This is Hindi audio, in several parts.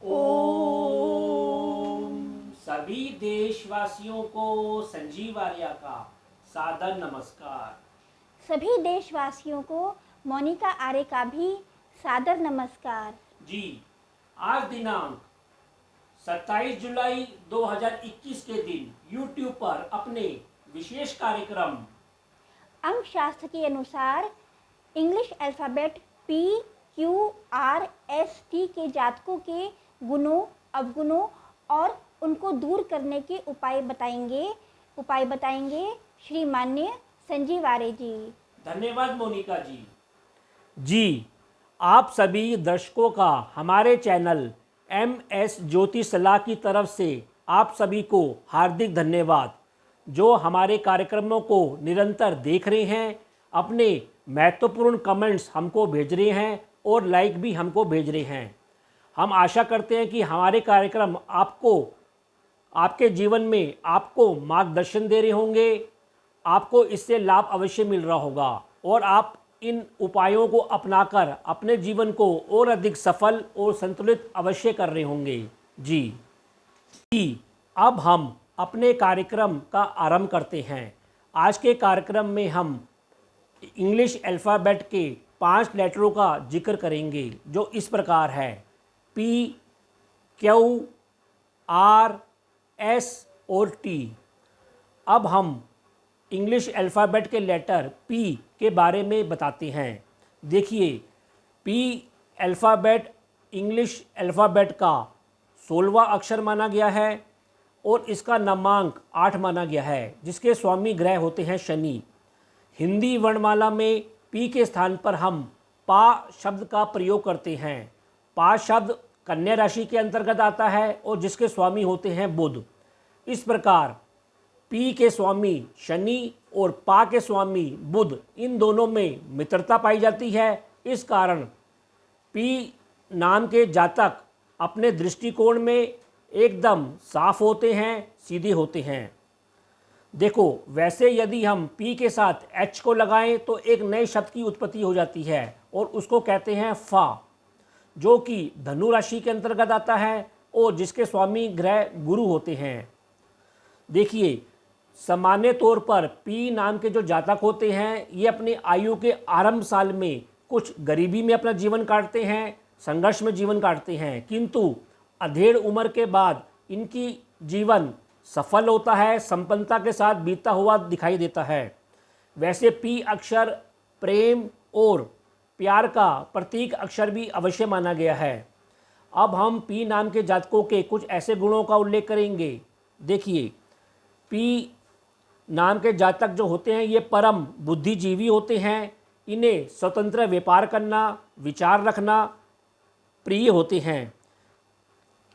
ओम। सभी देशवासियों को संजीव आर्या का सादर नमस्कार। सभी देशवासियों को मोनिका आर्य का भी सादर नमस्कार। जी, आज दिनांक 27 जुलाई 2021 के दिन YouTube पर अपने विशेष कार्यक्रम अंक शास्त्र के अनुसार इंग्लिश अल्फ़ाबेट PQRST के जातकों के गुणों, अवगुणों और उनको दूर करने के उपाय बताएंगे श्री माननीय संजीव आर्य जी। धन्यवाद मोनिका जी। जी, आप सभी दर्शकों का हमारे चैनल MS ज्योतिष सलाह की तरफ से आप सभी को हार्दिक धन्यवाद, जो हमारे कार्यक्रमों को निरंतर देख रहे हैं, अपने महत्वपूर्ण कमेंट्स हमको भेज रहे हैं और लाइक भी हमको भेज रहे हैं। हम आशा करते हैं कि हमारे कार्यक्रम आपको आपके जीवन में आपको मार्गदर्शन दे रहे होंगे, आपको इससे लाभ अवश्य मिल रहा होगा और आप इन उपायों को अपनाकर अपने जीवन को और अधिक सफल और संतुलित अवश्य कर रहे होंगे। जी, अब हम अपने कार्यक्रम का आरंभ करते हैं। आज के कार्यक्रम में हम इंग्लिश अल्फ़ाबेट के 5 लेटरों का जिक्र करेंगे, जो इस प्रकार है: P, Q, R, S और T। अब हम इंग्लिश अल्फ़ाबेट के लेटर P के बारे में बताते हैं। देखिए, P अल्फ़ाबेट इंग्लिश अल्फ़ाबेट का 16वां अक्षर माना गया है और इसका नामांक 8 माना गया है, जिसके स्वामी ग्रह होते हैं शनि। हिंदी वर्णमाला में P के स्थान पर हम पा शब्द का प्रयोग करते हैं। पा शब्द कन्या राशि के अंतर्गत आता है और जिसके स्वामी होते हैं बुध। इस प्रकार P के स्वामी शनि और पा के स्वामी बुध, इन दोनों में मित्रता पाई जाती है। इस कारण P नाम के जातक अपने दृष्टिकोण में एकदम साफ होते हैं, सीधे होते हैं। देखो, वैसे यदि हम P के साथ H को लगाएं तो एक नए शब्द की उत्पत्ति हो जाती है और उसको कहते हैं फा, जो कि धनु राशि के अंतर्गत आता है और जिसके स्वामी ग्रह गुरु होते हैं। देखिए, सामान्य तौर पर P नाम के जो जातक होते हैं, ये अपनी आयु के आरंभ साल में कुछ गरीबी में अपना जीवन काटते हैं, संघर्ष में जीवन काटते हैं, किंतु अधेड़ उम्र के बाद इनकी जीवन सफल होता है, संपन्नता के साथ बीतता हुआ दिखाई देता है। वैसे P अक्षर प्रेम और प्यार का प्रतीक अक्षर भी अवश्य माना गया है। अब हम P नाम के जातकों के कुछ ऐसे गुणों का उल्लेख करेंगे। देखिए, P नाम के जातक जो होते हैं, ये परम बुद्धिजीवी होते हैं। इन्हें स्वतंत्र व्यापार करना, विचार रखना प्रिय होते हैं।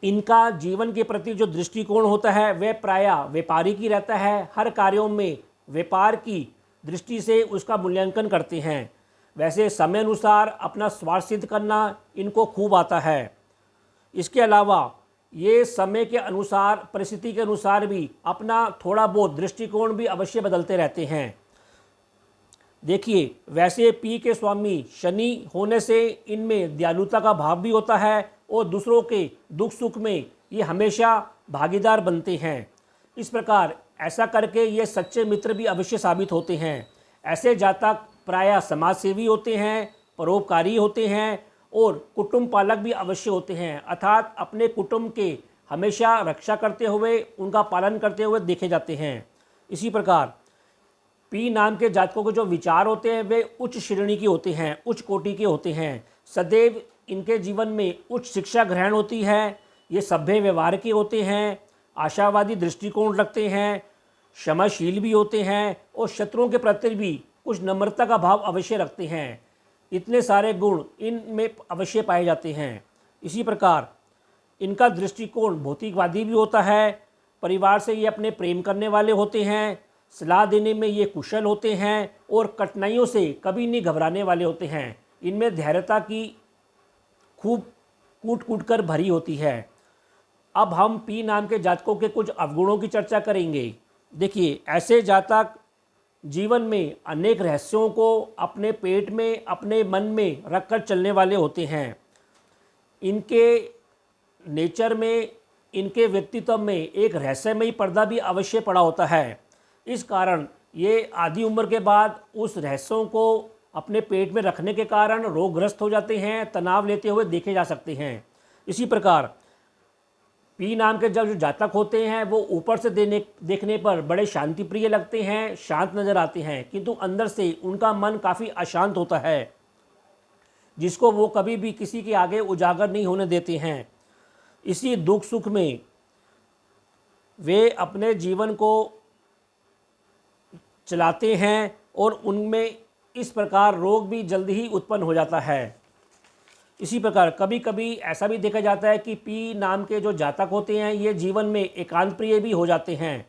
इनका जीवन के प्रति जो दृष्टिकोण होता है वह प्रायः व्यापारिक ही रहता है। हर कार्यों में व्यापार की दृष्टि से उसका मूल्यांकन करते हैं। वैसे समय अनुसार अपना स्वार्थ सिद्ध करना इनको खूब आता है। इसके अलावा ये समय के अनुसार, परिस्थिति के अनुसार भी अपना थोड़ा बहुत दृष्टिकोण भी अवश्य बदलते रहते हैं। देखिए, वैसे P के स्वामी शनि होने से इनमें दयालुता का भाव भी होता है और दूसरों के दुख सुख में ये हमेशा भागीदार बनते हैं। इस प्रकार ऐसा करके ये सच्चे मित्र भी अवश्य साबित होते हैं। ऐसे जातक प्रायः समाज सेवी होते हैं, परोपकारी होते हैं और कुटुंब पालक भी अवश्य होते हैं, अर्थात अपने कुटुंब के हमेशा रक्षा करते हुए, उनका पालन करते हुए देखे जाते हैं। इसी प्रकार P नाम के जातकों के जो विचार होते हैं वे उच्च श्रेणी के होते हैं, उच्च कोटि के होते हैं। सदैव इनके जीवन में उच्च शिक्षा ग्रहण होती है। ये सभ्य व्यवहार के होते हैं, आशावादी दृष्टिकोण रखते हैं, क्षमाशील भी होते हैं और शत्रुओं के प्रति भी कुछ नम्रता का भाव अवश्य रखते हैं। इतने सारे गुण इनमें अवश्य पाए जाते हैं। इसी प्रकार इनका दृष्टिकोण भौतिकवादी भी होता है। परिवार से ये अपने प्रेम करने वाले होते हैं, सलाह देने में ये कुशल होते हैं और कठिनाइयों से कभी नहीं घबराने वाले होते हैं। इनमें धैर्यता की खूब कूट कर भरी होती है। अब हम P नाम के जातकों के कुछ अवगुणों की चर्चा करेंगे। देखिए, ऐसे जातक जीवन में अनेक रहस्यों को अपने पेट में, अपने मन में रखकर चलने वाले होते हैं। इनके नेचर में इनके व्यक्तित्व में एक रहस्यमयी पर्दा भी अवश्य पड़ा होता है। इस कारण ये आधी उम्र के बाद उस रहस्यों को अपने पेट में रखने के कारण रोगग्रस्त हो जाते हैं, तनाव लेते हुए देखे जा सकते हैं। इसी प्रकार पी नाम के जब जो जातक होते हैं वो ऊपर से देखने पर बड़े शांति प्रिय लगते हैं, शांत नज़र आते हैं, किंतु अंदर से उनका मन काफ़ी अशांत होता है, जिसको वो कभी भी किसी के आगे उजागर नहीं होने देते हैं। इसी दुख सुख में वे अपने जीवन को चलाते हैं और उनमें इस प्रकार रोग भी जल्दी ही उत्पन्न हो जाता है। इसी प्रकार कभी कभी ऐसा भी देखा जाता है कि पी नाम के जो जातक होते हैं ये जीवन में एकांत प्रिय भी हो जाते हैं,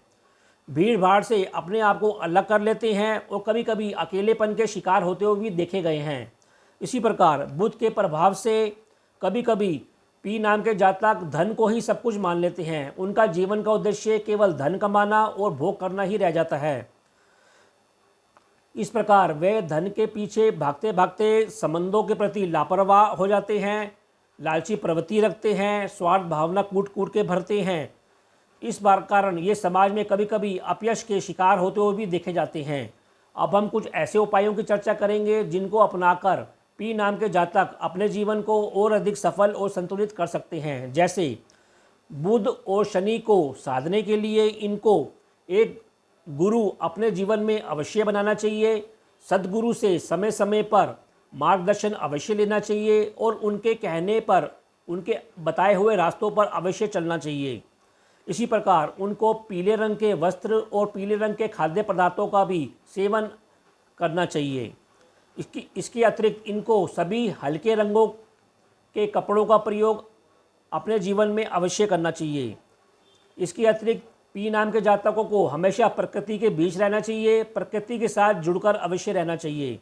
भीड़ भाड़ से अपने आप को अलग कर लेते हैं और कभी कभी अकेलेपन के शिकार होते हुए भी देखे गए हैं। इसी प्रकार बुध के प्रभाव से कभी कभी पी नाम के जातक धन को ही सब कुछ मान लेते हैं। उनका जीवन का उद्देश्य केवल धन कमाना और भोग करना ही रह जाता है। इस प्रकार वे धन के पीछे भागते भागते संबंधों के प्रति लापरवाह हो जाते हैं, लालची प्रवृत्ति रखते हैं, स्वार्थ भावना कूट कूट के भरते हैं। इस बार कारण ये समाज में कभी कभी अपयश के शिकार होते हुए भी देखे जाते हैं। अब हम कुछ ऐसे उपायों की चर्चा करेंगे जिनको अपनाकर पी नाम के जातक अपने जीवन को और अधिक सफल और संतुलित कर सकते हैं। जैसे बुध और शनि को साधने के लिए इनको एक गुरु अपने जीवन में अवश्य बनाना चाहिए, सद्गुरु से समय समय पर मार्गदर्शन अवश्य लेना चाहिए और उनके कहने पर उनके बताए हुए रास्तों पर अवश्य चलना चाहिए। इसी प्रकार उनको पीले रंग के वस्त्र और पीले रंग के खाद्य पदार्थों का भी सेवन करना चाहिए। इसके अतिरिक्त इनको सभी हल्के रंगों के कपड़ों का प्रयोग अपने जीवन में अवश्य करना चाहिए। इसके अतिरिक्त पी नाम के जातकों को हमेशा प्रकृति के बीच रहना चाहिए, प्रकृति के साथ जुड़कर अवश्य रहना चाहिए।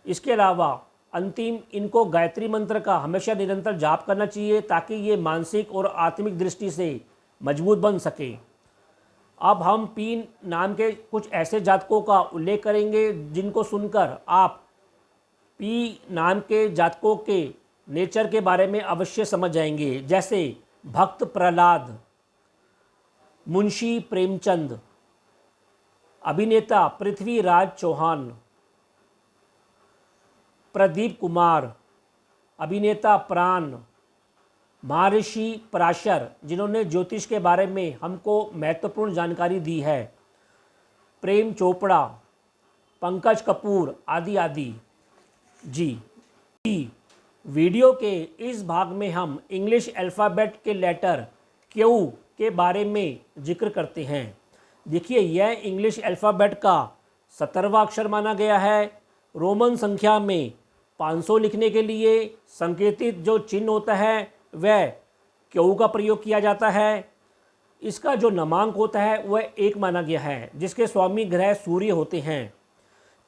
इसके अलावा अंतिम इनको गायत्री मंत्र का हमेशा निरंतर जाप करना चाहिए ताकि ये मानसिक और आत्मिक दृष्टि से मजबूत बन सके। अब हम पी नाम के कुछ ऐसे जातकों का उल्लेख करेंगे जिनको सुनकर आप पी नाम के जातकों के नेचर के बारे में अवश्य समझ जाएंगे। जैसे भक्त प्रहलाद, मुंशी प्रेमचंद, अभिनेता पृथ्वीराज चौहान, प्रदीप कुमार, अभिनेता प्राण, महर्षि पराशर जिन्होंने ज्योतिष के बारे में हमको महत्वपूर्ण जानकारी दी है, प्रेम चोपड़ा, पंकज कपूर आदि आदि। जी वीडियो के इस भाग में हम इंग्लिश अल्फ़ाबेट के लेटर क्यू के बारे में जिक्र करते हैं। देखिए यह इंग्लिश अल्फ़ाबेट का 17वां अक्षर माना गया है। रोमन संख्या में 500 लिखने के लिए संकेतित जो चिन्ह होता है वह क्यू का प्रयोग किया जाता है। इसका जो नमांक होता है वह 1 माना गया है, जिसके स्वामी ग्रह सूर्य होते हैं।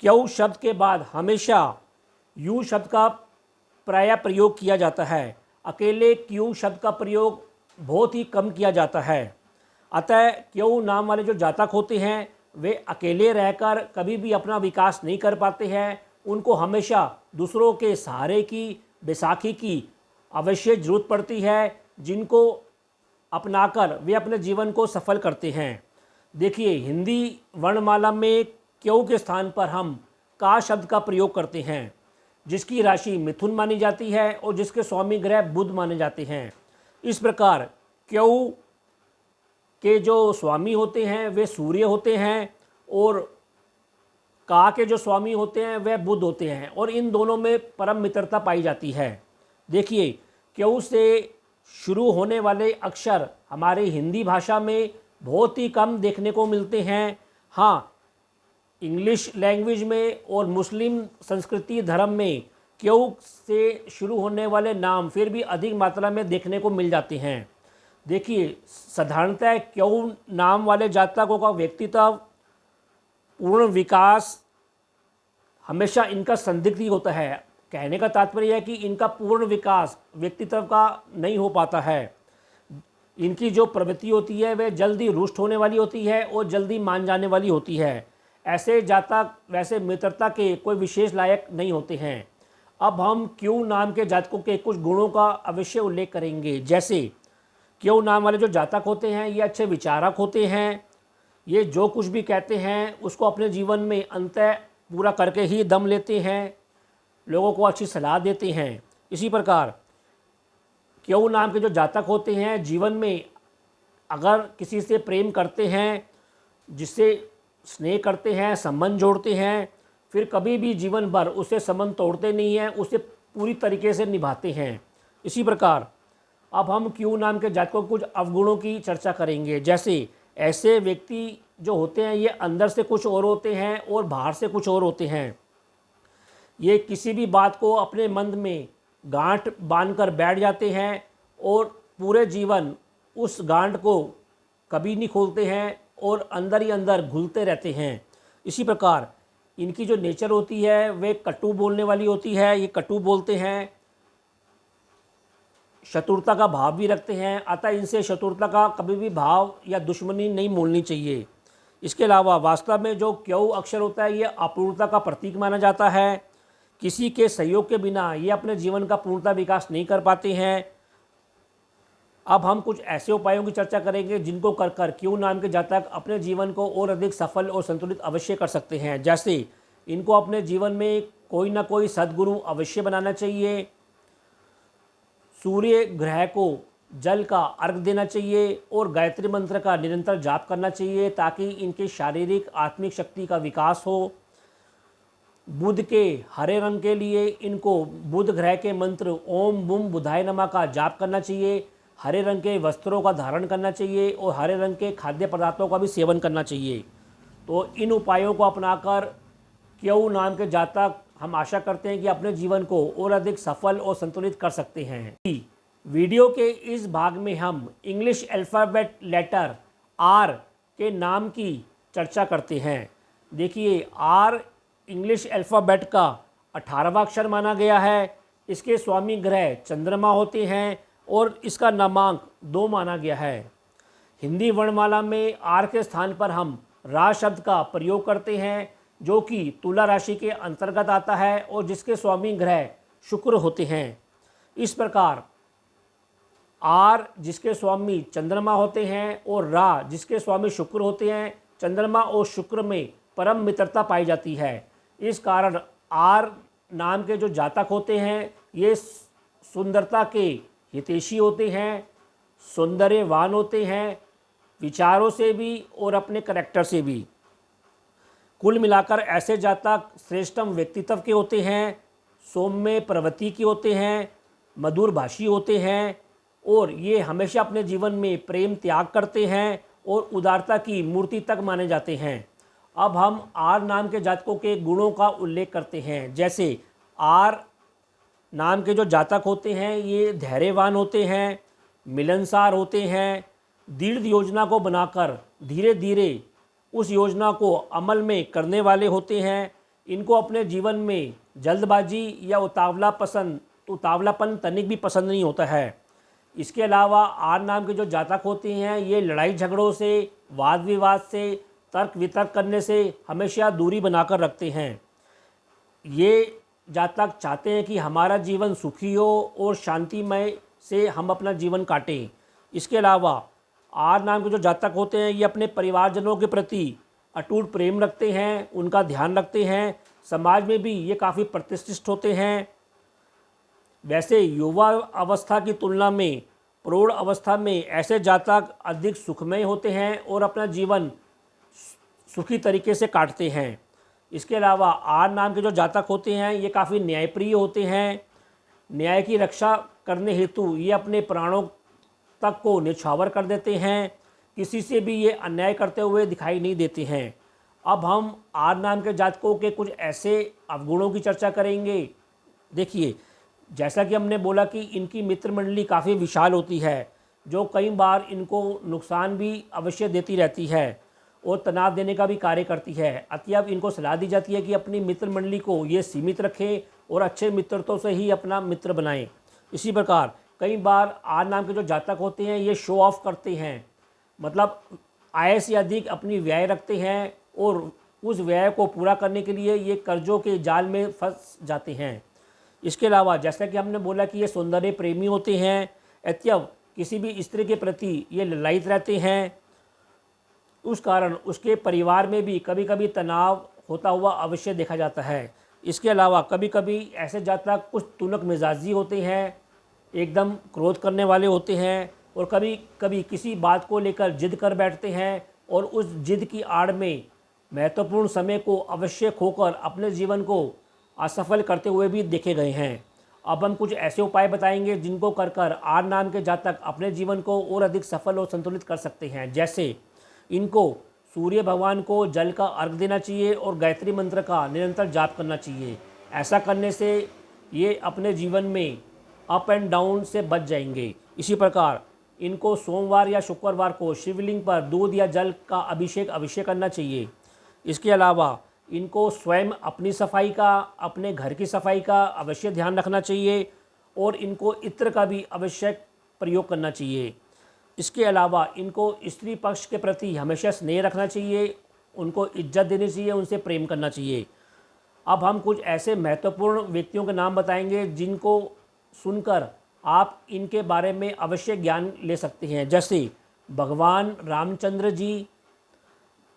क्यू शब्द के बाद हमेशा यू शब्द का प्रायः प्रयोग किया जाता है। अकेले क्यू शब्द का प्रयोग बहुत ही कम किया जाता है। अतः क्यू नाम वाले जो जातक होते हैं वे अकेले रहकर कभी भी अपना विकास नहीं कर पाते हैं। उनको हमेशा दूसरों के सहारे की, बैसाखी की अवश्य ज़रूरत पड़ती है, जिनको अपनाकर वे अपने जीवन को सफल करते हैं। देखिए हिंदी वर्णमाला में क्यू के स्थान पर हम का शब्द का प्रयोग करते हैं, जिसकी राशि मिथुन मानी जाती है और जिसके स्वामी ग्रह बुध माने जाते हैं। इस प्रकार क्यू के जो स्वामी होते हैं वे सूर्य होते हैं और का के जो स्वामी होते हैं वह बुध होते हैं और इन दोनों में परम मित्रता पाई जाती है। देखिए क्यू से शुरू होने वाले अक्षर हमारे हिंदी भाषा में बहुत ही कम देखने को मिलते हैं। हाँ, इंग्लिश लैंग्वेज में और मुस्लिम संस्कृति धर्म में क्यू से शुरू होने वाले नाम फिर भी अधिक मात्रा में देखने को मिल जाते हैं। देखिए साधारणतः क्यू नाम वाले जातकों का व्यक्तित्व, पूर्ण विकास हमेशा इनका संदिग्ध ही होता है। कहने का तात्पर्य है कि इनका पूर्ण विकास व्यक्तित्व का नहीं हो पाता है। इनकी जो प्रवृत्ति होती है वह जल्दी रुष्ट होने वाली होती है और जल्दी मान जाने वाली होती है। ऐसे जातक वैसे मित्रता के कोई विशेष लायक नहीं होते हैं। अब हम क्यू नाम के जातकों के कुछ गुणों का अवश्य उल्लेख करेंगे। जैसे क्यों नाम वाले जो जातक होते हैं ये अच्छे विचारक होते हैं। ये जो कुछ भी कहते हैं उसको अपने जीवन में अंततः पूरा करके ही दम लेते हैं, लोगों को अच्छी सलाह देते हैं। इसी प्रकार क्यों नाम के जो जातक होते हैं जीवन में अगर किसी से प्रेम करते हैं, जिससे स्नेह करते हैं, संबंध जोड़ते हैं, फिर कभी भी जीवन भर उससे संबंध तोड़ते नहीं हैं, उसे पूरी तरीके से निभाते हैं। इसी प्रकार अब हम क्यों नाम के जातकों के कुछ अवगुणों की चर्चा करेंगे। जैसे ऐसे व्यक्ति जो होते हैं ये अंदर से कुछ और होते हैं और बाहर से कुछ और होते हैं। ये किसी भी बात को अपने मन में गांठ बांधकर बैठ जाते हैं और पूरे जीवन उस गांठ को कभी नहीं खोलते हैं और अंदर ही अंदर घुलते रहते हैं। इसी प्रकार इनकी जो नेचर होती है वे कटु बोलने वाली होती है। ये कटु बोलते हैं, शत्रुता का भाव भी रखते हैं, अतः इनसे शत्रुता का कभी भी भाव या दुश्मनी नहीं मोलनी चाहिए। इसके अलावा वास्तव में जो क्यों अक्षर होता है ये अपूर्णता का प्रतीक माना जाता है। किसी के सहयोग के बिना ये अपने जीवन का पूर्णता विकास नहीं कर पाते हैं। अब हम कुछ ऐसे उपायों की चर्चा करेंगे जिनको कर कर क्यों नाम के जातक अपने जीवन को और अधिक सफल और संतुलित अवश्य कर सकते हैं। जैसे इनको अपने जीवन में कोई ना कोई सद्गुरु अवश्य बनाना चाहिए, सूर्य ग्रह को जल का अर्घ देना चाहिए और गायत्री मंत्र का निरंतर जाप करना चाहिए ताकि इनके शारीरिक आत्मिक शक्ति का विकास हो। बुध के हरे रंग के लिए इनको बुध ग्रह के मंत्र ओम बुम बुधाय नमः का जाप करना चाहिए, हरे रंग के वस्त्रों का धारण करना चाहिए और हरे रंग के खाद्य पदार्थों का भी सेवन करना चाहिए। तो इन उपायों को अपनाकर क्यों नाम के जातक हम आशा करते हैं कि अपने जीवन को और अधिक सफल और संतुलित कर सकते हैं। वीडियो के इस भाग में हम इंग्लिश अल्फ़ाबेट लेटर आर के नाम की चर्चा करते हैं। देखिए आर इंग्लिश अल्फ़ाबेट का 18वां अक्षर माना गया है। इसके स्वामी ग्रह चंद्रमा होते हैं और इसका नामांक 2 माना गया है। हिंदी वर्णमाला में आर के स्थान पर हम रा शब्द का प्रयोग करते हैं जो कि तुला राशि के अंतर्गत आता है और जिसके स्वामी ग्रह शुक्र होते हैं। इस प्रकार आर जिसके स्वामी चंद्रमा होते हैं और रा जिसके स्वामी शुक्र होते हैं, चंद्रमा और शुक्र में परम मित्रता पाई जाती है। इस कारण आर नाम के जो जातक होते हैं ये सुंदरता के हितैषी होते हैं, सौंदर्यवान होते हैं, विचारों से भी और अपने करैक्टर से भी। कुल मिलाकर ऐसे जातक श्रेष्ठतम व्यक्तित्व के होते हैं, सौम्य प्रवृत्ति के होते हैं, मधुर भाषी होते हैं और ये हमेशा अपने जीवन में प्रेम त्याग करते हैं और उदारता की मूर्ति तक माने जाते हैं। अब हम आर नाम के जातकों के गुणों का उल्लेख करते हैं। जैसे आर नाम के जो जातक होते हैं ये धैर्यवान होते हैं, मिलनसार होते हैं, दृढ़ योजना को बनाकर धीरे धीरे उस योजना को अमल में करने वाले होते हैं। इनको अपने जीवन में जल्दबाजी या उतावलापन तनिक भी पसंद नहीं होता है। इसके अलावा आर नाम के जो जातक होते हैं ये लड़ाई झगड़ों से, वाद विवाद से, तर्क वितर्क करने से हमेशा दूरी बनाकर रखते हैं। ये जातक चाहते हैं कि हमारा जीवन सुखी हो और शांतिमय से हम अपना जीवन काटें। इसके अलावा आर नाम के जो जातक होते हैं ये अपने परिवारजनों के प्रति अटूट प्रेम रखते हैं, उनका ध्यान रखते हैं। समाज में भी ये काफ़ी प्रतिष्ठित होते हैं। वैसे युवा अवस्था की तुलना में प्रौढ़ अवस्था में ऐसे जातक अधिक सुखमय होते हैं और अपना जीवन सुखी तरीके से काटते हैं। इसके अलावा आर नाम के जो जातक होते हैं ये काफ़ी न्यायप्रिय होते हैं। न्याय की रक्षा करने हेतु ये अपने प्राणों तक को न्यौछावर कर देते हैं। किसी से भी ये अन्याय करते हुए दिखाई नहीं देते हैं। अब हम आर नाम के जातकों के कुछ ऐसे अवगुणों की चर्चा करेंगे। देखिए जैसा कि हमने बोला कि इनकी मित्र मंडली काफ़ी विशाल होती है जो कई बार इनको नुकसान भी अवश्य देती रहती है और तनाव देने का भी कार्य करती है। अतएव इनको सलाह दी जाती है कि अपनी मित्र मंडली को ये सीमित रखें और अच्छे मित्रत्वों से ही अपना मित्र बनाएं। इसी प्रकार कई बार आर नाम के जो जातक होते हैं ये शो ऑफ करते हैं, मतलब आय से अधिक अपनी व्यय रखते हैं और उस व्यय को पूरा करने के लिए ये कर्जों के जाल में फंस जाते हैं। इसके अलावा जैसा कि हमने बोला कि ये सौंदर्य प्रेमी होते हैं, अतएव किसी भी स्त्री के प्रति ये ललायित रहते हैं। उस कारण उसके परिवार में भी कभी कभी तनाव होता हुआ अवश्य देखा जाता है। इसके अलावा कभी कभी ऐसे जातक कुछ तुनक मिजाजी होते हैं, एकदम क्रोध करने वाले होते हैं और कभी कभी किसी बात को लेकर जिद कर बैठते हैं और उस जिद की आड़ में महत्वपूर्ण समय को अवश्य खोकर अपने जीवन को असफल करते हुए भी देखे गए हैं। अब हम कुछ ऐसे उपाय बताएंगे जिनको कर कर आर नाम के जातक अपने जीवन को और अधिक सफल और संतुलित कर सकते हैं। जैसे इनको सूर्य भगवान को जल का अर्घ देना चाहिए और गायत्री मंत्र का निरंतर जाप करना चाहिए। ऐसा करने से ये अपने जीवन में अप एंड डाउन से बच जाएंगे। इसी प्रकार इनको सोमवार या शुक्रवार को शिवलिंग पर दूध या जल का अभिषेक अवश्य करना चाहिए। इसके अलावा इनको स्वयं अपनी सफाई का, अपने घर की सफाई का अवश्य ध्यान रखना चाहिए और इनको इत्र का भी आवश्यक प्रयोग करना चाहिए। इसके अलावा इनको स्त्री पक्ष के प्रति हमेशा स्नेह रखना चाहिए, उनको इज्जत देनी चाहिए, उनसे प्रेम करना चाहिए। अब हम कुछ ऐसे महत्वपूर्ण व्यक्तियों के नाम बताएंगे जिनको सुनकर आप इनके बारे में अवश्य ज्ञान ले सकते हैं। जैसे भगवान रामचंद्र जी,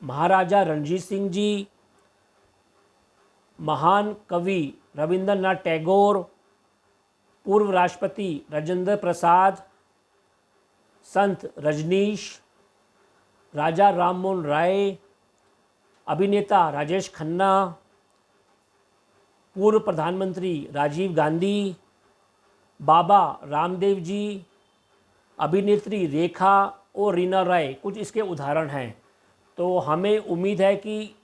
महाराजा रणजीत सिंह जी, महान कवि रविंद्रनाथ टैगोर, पूर्व राष्ट्रपति राजेंद्र प्रसाद, संत रजनीश, राजा राममोहन राय, अभिनेता राजेश खन्ना, पूर्व प्रधानमंत्री राजीव गांधी, बाबा रामदेव जी, अभिनेत्री रेखा और रीना राय कुछ इसके उदाहरण हैं। तो हमें उम्मीद है कि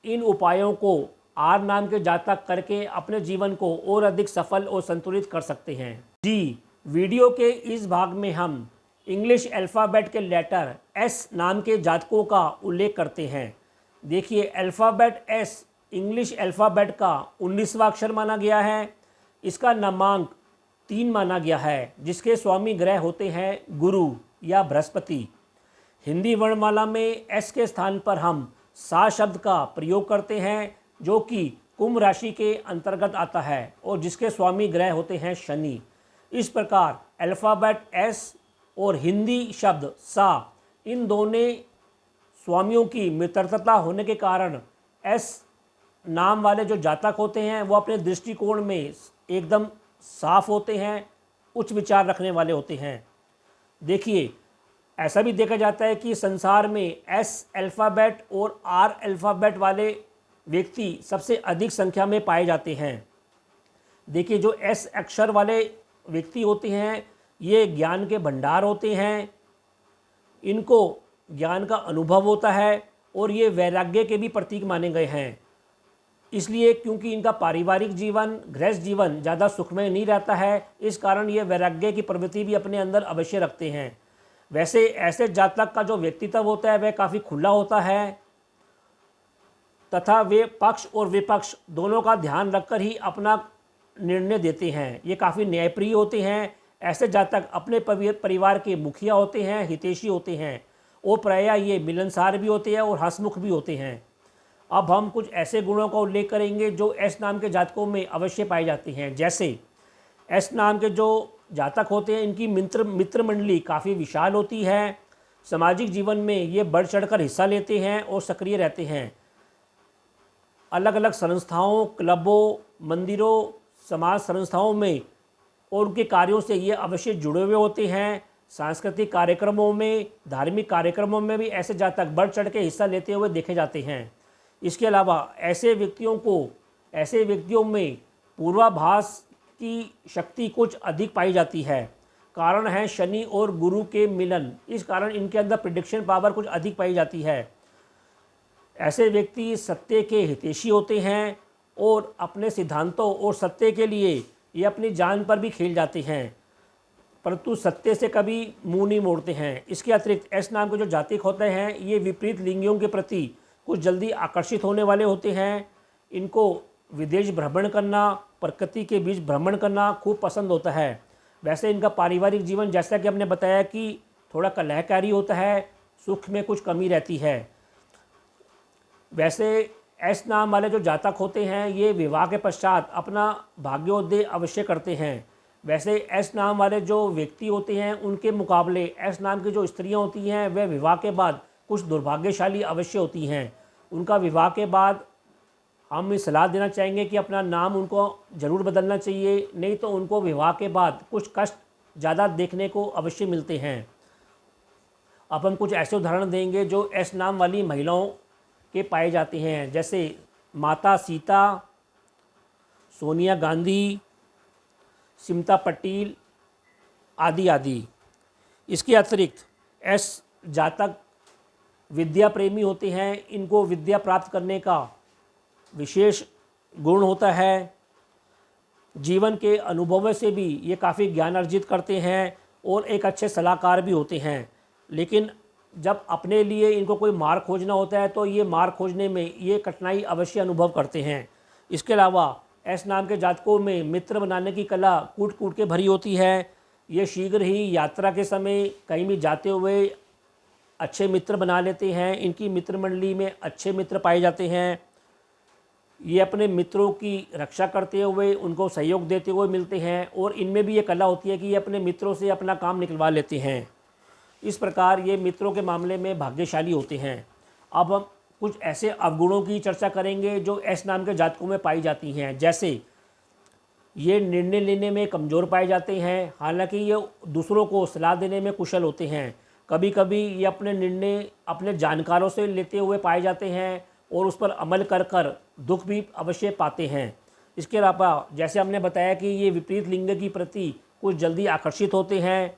इन उपायों को आर नाम के जातक करके अपने जीवन को और अधिक सफल और संतुलित कर सकते हैं। जी, वीडियो के इस भाग में हम इंग्लिश अल्फ़ाबेट के लेटर एस नाम के जातकों का उल्लेख करते हैं। देखिए, अल्फ़ाबेट एस इंग्लिश अल्फ़ाबेट का 19वां अक्षर माना गया है। इसका नामांक 3 माना गया है, जिसके स्वामी ग्रह होते हैं गुरु या बृहस्पति। हिंदी वर्णमाला में एस के स्थान पर हम सा शब्द का प्रयोग करते हैं, जो कि कुंभ राशि के अंतर्गत आता है और जिसके स्वामी ग्रह होते हैं शनि। इस प्रकार अल्फ़ाबेट एस और हिंदी शब्द सा, इन दोनों स्वामियों की मित्रता होने के कारण एस नाम वाले जो जातक होते हैं वो अपने दृष्टिकोण में एकदम साफ होते हैं, उच्च विचार रखने वाले होते हैं। देखिए, ऐसा भी देखा जाता है कि संसार में एस अल्फ़ाबेट और आर अल्फ़ाबेट वाले व्यक्ति सबसे अधिक संख्या में पाए जाते हैं। देखिए, जो एस अक्षर वाले व्यक्ति होते हैं ये ज्ञान के भंडार होते हैं, इनको ज्ञान का अनुभव होता है और ये वैराग्य के भी प्रतीक माने गए हैं। इसलिए क्योंकि इनका पारिवारिक जीवन, गृहस्थ जीवन ज़्यादा सुखमय नहीं रहता है, इस कारण ये वैराग्य की प्रवृत्ति भी अपने अंदर अवश्य रखते हैं। वैसे ऐसे जातक का जो व्यक्तित्व होता है वह काफ़ी खुला होता है तथा वे पक्ष और विपक्ष दोनों का ध्यान रखकर ही अपना निर्णय देते हैं। ये काफ़ी न्यायप्रिय होते हैं। ऐसे जातक अपने परिवार के मुखिया होते हैं, हितैषी होते हैं और प्रायः ये मिलनसार भी होते हैं और हंसमुख भी होते हैं। अब हम कुछ ऐसे गुणों का उल्लेख करेंगे जो एस नाम के जातकों में अवश्य पाए जाते हैं। जैसे एस नाम के जो जातक होते हैं इनकी मित्र मंडली काफ़ी विशाल होती है। सामाजिक जीवन में ये बढ़ चढ़कर हिस्सा लेते हैं और सक्रिय रहते हैं। अलग अलग संस्थाओं, क्लबों, मंदिरों, समाज संस्थाओं में और उनके कार्यों से ये अवश्य जुड़े हुए होते हैं। सांस्कृतिक कार्यक्रमों में, धार्मिक कार्यक्रमों में भी ऐसे जातक बढ़ चढ़ के हिस्सा लेते हुए देखे जाते हैं। इसके अलावा ऐसे व्यक्तियों में पूर्वाभास की शक्ति कुछ अधिक पाई जाती है। कारण है शनि और गुरु के मिलन, इस कारण इनके अंदर प्रिडिक्शन पावर कुछ अधिक पाई जाती है। ऐसे व्यक्ति सत्य के हितैषी होते हैं और अपने सिद्धांतों और सत्य के लिए ये अपनी जान पर भी खेल जाते हैं, परंतु सत्य से कभी मुंह नहीं मोड़ते हैं। इसके अतिरिक्त एस नाम के जो जातक होते हैं ये विपरीत लिंगियों के प्रति कुछ जल्दी आकर्षित होने वाले होते हैं। इनको विदेश भ्रमण करना, प्रकृति के बीच भ्रमण करना खूब पसंद होता है। वैसे इनका पारिवारिक जीवन जैसा कि हमने बताया कि थोड़ा कलहकारी होता है, सुख में कुछ कमी रहती है। वैसे एस नाम वाले जो जातक होते हैं ये विवाह के पश्चात अपना भाग्योदय अवश्य करते हैं। वैसे एस नाम वाले जो व्यक्ति होते हैं उनके मुकाबले एस नाम की जो स्त्रियां होती हैं वह विवाह के बाद कुछ दुर्भाग्यशाली अवश्य होती हैं। उनका विवाह के बाद हम ये सलाह देना चाहेंगे कि अपना नाम उनको ज़रूर बदलना चाहिए, नहीं तो उनको विवाह के बाद कुछ कष्ट ज़्यादा देखने को अवश्य मिलते हैं। अब हम कुछ ऐसे उदाहरण देंगे जो एस नाम वाली महिलाओं के पाए जाते हैं, जैसे माता सीता, सोनिया गांधी, सिमता पटेल आदि आदि। इसके अतिरिक्त एस जातक विद्या प्रेमी होते हैं। इनको विद्या प्राप्त करने का विशेष गुण होता है। जीवन के अनुभवों से भी ये काफ़ी ज्ञान अर्जित करते हैं और एक अच्छे सलाहकार भी होते हैं। लेकिन जब अपने लिए इनको कोई मार्ग खोजना होता है तो ये मार्ग खोजने में ये कठिनाई अवश्य अनुभव करते हैं। इसके अलावा एस नाम के जातकों में मित्र बनाने की कला कूट कूट के भरी होती है। ये शीघ्र ही यात्रा के समय कहीं भी जाते हुए अच्छे मित्र बना लेते हैं। इनकी मित्र मंडली में अच्छे मित्र पाए जाते हैं। ये अपने मित्रों की रक्षा करते हुए उनको सहयोग देते हुए मिलते हैं और इनमें भी ये कला होती है कि ये अपने मित्रों से अपना काम निकलवा लेते हैं। इस प्रकार ये मित्रों के मामले में भाग्यशाली होते हैं। अब हम कुछ ऐसे अवगुणों की चर्चा करेंगे जो एस नाम के जातकों में पाई जाती हैं। जैसे ये निर्णय लेने में कमज़ोर पाए जाते हैं, हालांकि ये दूसरों को सलाह देने में कुशल होते हैं। कभी कभी ये अपने निर्णय अपने जानकारों से लेते हुए पाए जाते हैं और उस पर अमल कर कर दुख भी अवश्य पाते हैं। इसके अलावा जैसे हमने बताया कि ये विपरीत लिंग की प्रति कुछ जल्दी आकर्षित होते हैं।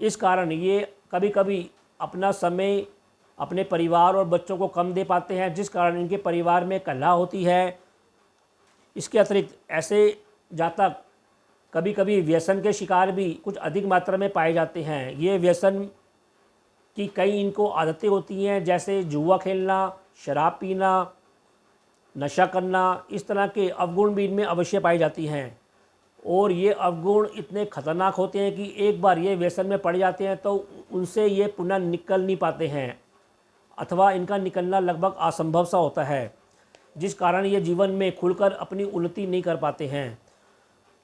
इस कारण ये कभी कभी अपना समय अपने परिवार और बच्चों को कम दे पाते हैं, जिस कारण इनके परिवार में कलह होती है। इसके अतिरिक्त ऐसे जातक कभी कभी व्यसन के शिकार भी कुछ अधिक मात्रा में पाए जाते हैं। ये व्यसन की कई इनको आदतें होती हैं, जैसे जुआ खेलना, शराब पीना, नशा करना। इस तरह के अवगुण भी इनमें अवश्य पाई जाती हैं और ये अवगुण इतने खतरनाक होते हैं कि एक बार ये व्यसन में पड़ जाते हैं तो उनसे ये पुनः निकल नहीं पाते हैं अथवा इनका निकलना लगभग असंभव सा होता है, जिस कारण ये जीवन में खुलकर अपनी उन्नति नहीं कर पाते हैं।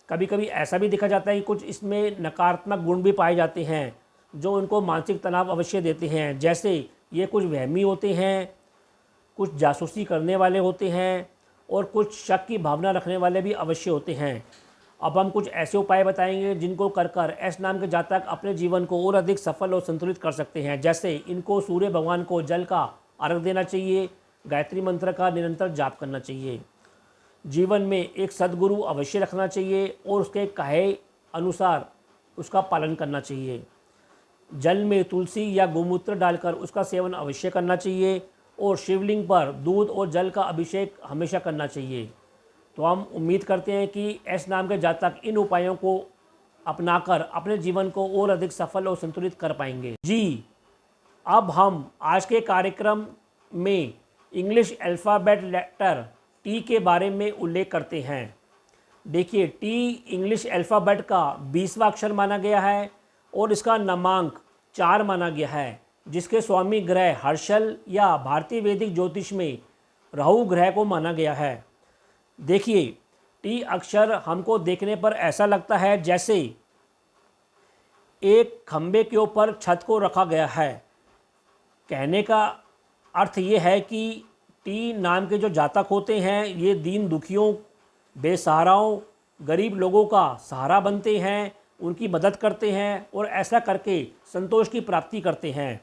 कभी कभी ऐसा भी देखा जाता है कि कुछ इसमें नकारात्मक गुण भी पाए जाते हैं जो उनको मानसिक तनाव अवश्य देते हैं। जैसे ये कुछ वहमी होते हैं, कुछ जासूसी करने वाले होते हैं और कुछ शक की भावना रखने वाले भी अवश्य होते हैं। अब हम कुछ ऐसे उपाय बताएंगे जिनको कर कर एस नाम के जातक अपने जीवन को और अधिक सफल और संतुलित कर सकते हैं। जैसे इनको सूर्य भगवान को जल का अर्घ देना चाहिए, गायत्री मंत्र का निरंतर जाप करना चाहिए, जीवन में एक सद्गुरु अवश्य रखना चाहिए और उसके कहे अनुसार उसका पालन करना चाहिए। जल में तुलसी या गोमूत्र डालकर उसका सेवन अवश्य करना चाहिए और शिवलिंग पर दूध और जल का अभिषेक हमेशा करना चाहिए। तो हम उम्मीद करते हैं कि एस नाम के जातक इन उपायों को अपनाकर अपने जीवन को और अधिक सफल और संतुलित कर पाएंगे। जी, अब हम आज के कार्यक्रम में इंग्लिश अल्फ़ाबेट लेटर टी के बारे में उल्लेख करते हैं। देखिए, टी इंग्लिश अल्फ़ाबेट का 20वां अक्षर माना गया है और इसका नामांक 4 माना गया है, जिसके स्वामी ग्रह हर्षल या भारतीय वैदिक ज्योतिष में राहु ग्रह को माना गया है। देखिए, टी अक्षर हमको देखने पर ऐसा लगता है जैसे एक खंबे के ऊपर छत को रखा गया है। कहने का अर्थ ये है कि टी नाम के जो जातक होते हैं ये दीन दुखियों, बेसहाराओं, गरीब लोगों का सहारा बनते हैं, उनकी मदद करते हैं और ऐसा करके संतोष की प्राप्ति करते हैं।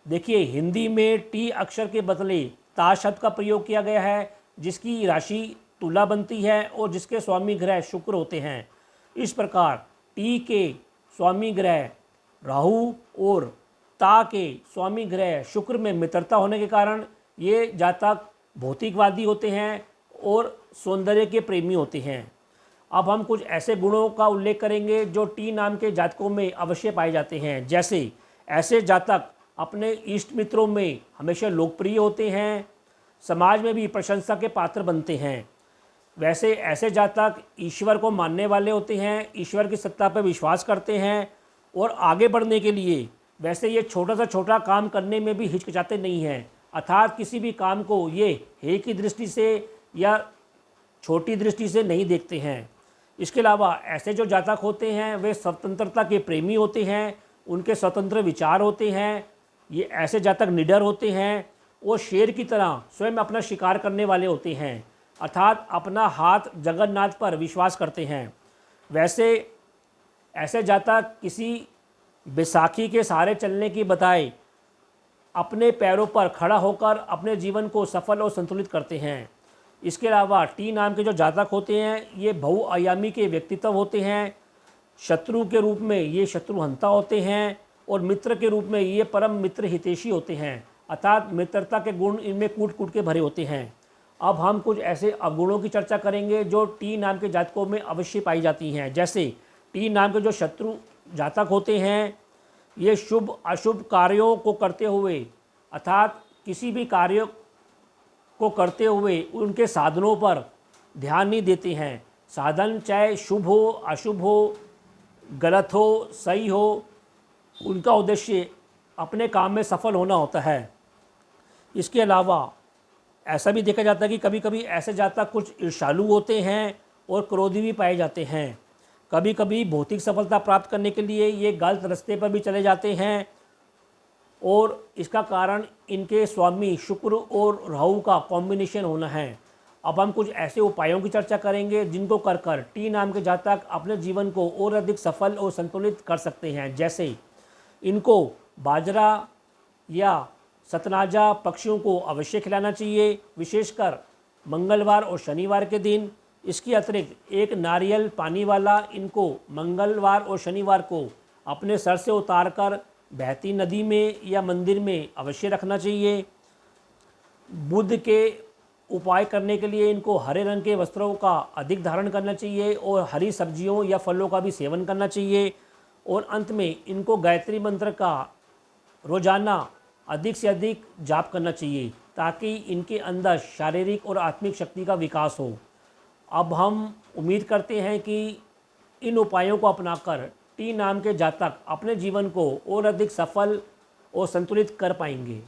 देखिए, हिंदी में टी अक्षर के बदले ता शब्द का प्रयोग किया गया है, जिसकी राशि तुला बनती है और जिसके स्वामी ग्रह शुक्र होते हैं। इस प्रकार टी के स्वामी ग्रह राहु और ता के स्वामी ग्रह शुक्र में मित्रता होने के कारण ये जातक भौतिकवादी होते हैं और सौंदर्य के प्रेमी होते हैं। अब हम कुछ ऐसे गुणों का उल्लेख करेंगे जो टी नाम के जातकों में अवश्य पाए जाते हैं। जैसे ऐसे जातक अपने इष्ट मित्रों में हमेशा लोकप्रिय होते हैं, समाज में भी प्रशंसा के पात्र बनते हैं। वैसे ऐसे जातक ईश्वर को मानने वाले होते हैं, ईश्वर की सत्ता पर विश्वास करते हैं और आगे बढ़ने के लिए वैसे ये छोटा सा छोटा काम करने में भी हिचकिचाते नहीं हैं, अर्थात किसी भी काम को ये हे की दृष्टि से या छोटी दृष्टि से नहीं देखते हैं। इसके अलावा ऐसे जो जातक होते हैं वे स्वतंत्रता के प्रेमी होते हैं, उनके स्वतंत्र विचार होते हैं। ये ऐसे जातक निडर होते हैं और शेर की तरह स्वयं अपना शिकार करने वाले होते हैं, अर्थात अपना हाथ जगन्नाथ पर विश्वास करते हैं। वैसे ऐसे जातक किसी बैसाखी के सहारे चलने की बजाय अपने पैरों पर खड़ा होकर अपने जीवन को सफल और संतुलित करते हैं। इसके अलावा टी नाम के जो जातक होते हैं ये बहुआयामी के व्यक्तित्व होते हैं। शत्रु के रूप में ये शत्रुहंता होते हैं और मित्र के रूप में ये परम मित्र हितैषी होते हैं, अर्थात मित्रता के गुण इनमें कूट कूट के भरे होते हैं। अब हम कुछ ऐसे अवगुणों की चर्चा करेंगे जो टी नाम के जातकों में अवश्य पाई जाती हैं। जैसे टी नाम के जो शत्रु जातक होते हैं ये शुभ अशुभ कार्यों को करते हुए, अर्थात किसी भी कार्य को करते हुए उनके साधनों पर ध्यान नहीं देते हैं। साधन चाहे शुभ हो अशुभ हो, गलत हो सही हो, उनका उद्देश्य अपने काम में सफल होना होता है। इसके अलावा ऐसा भी देखा जाता है कि कभी कभी ऐसे जातक कुछ ईर्ष्यालु होते हैं और क्रोधी भी पाए जाते हैं। कभी कभी भौतिक सफलता प्राप्त करने के लिए ये गलत रास्ते पर भी चले जाते हैं और इसका कारण इनके स्वामी शुक्र और राहु का कॉम्बिनेशन होना है। अब हम कुछ ऐसे उपायों की चर्चा करेंगे जिनको कर कर टी नाम के जातक अपने जीवन को और अधिक सफल और संतुलित कर सकते हैं। जैसे इनको बाजरा या सतनाजा पक्षियों को अवश्य खिलाना चाहिए, विशेषकर मंगलवार और शनिवार के दिन। इसके अतिरिक्त एक नारियल पानी वाला इनको मंगलवार और शनिवार को अपने सर से उतारकर बहती नदी में या मंदिर में अवश्य रखना चाहिए। बुध के उपाय करने के लिए इनको हरे रंग के वस्त्रों का अधिक धारण करना चाहिए और हरी सब्जियों या फलों का भी सेवन करना चाहिए। और अंत में इनको गायत्री मंत्र का रोजाना अधिक से अधिक जाप करना चाहिए ताकि इनके अंदर शारीरिक और आत्मिक शक्ति का विकास हो। अब हम उम्मीद करते हैं कि इन उपायों को अपनाकर टी नाम के जातक अपने जीवन को और अधिक सफल और संतुलित कर पाएंगे।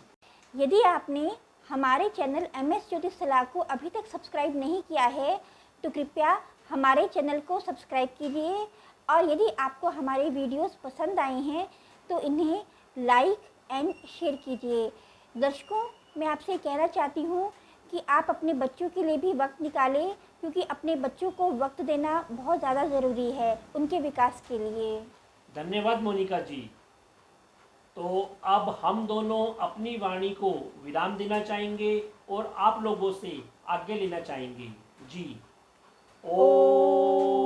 यदि आपने हमारे चैनल MS ज्योतिष सलाह को अभी तक सब्सक्राइब नहीं किया है तो कृपया हमारे चैनल को सब्सक्राइब कीजिए और यदि आपको हमारे वीडियोस पसंद आए हैं तो इन्हें लाइक एंड शेयर कीजिए। दर्शकों, मैं आपसे कहना चाहती हूँ कि आप अपने बच्चों के लिए भी वक्त निकालें, क्योंकि अपने बच्चों को वक्त देना बहुत ज़्यादा ज़रूरी है उनके विकास के लिए। धन्यवाद मोनिका जी। तो अब हम दोनों अपनी वाणी को विराम देना चाहेंगे और आप लोगों से आज्ञा लेना चाहेंगे जी। ओम।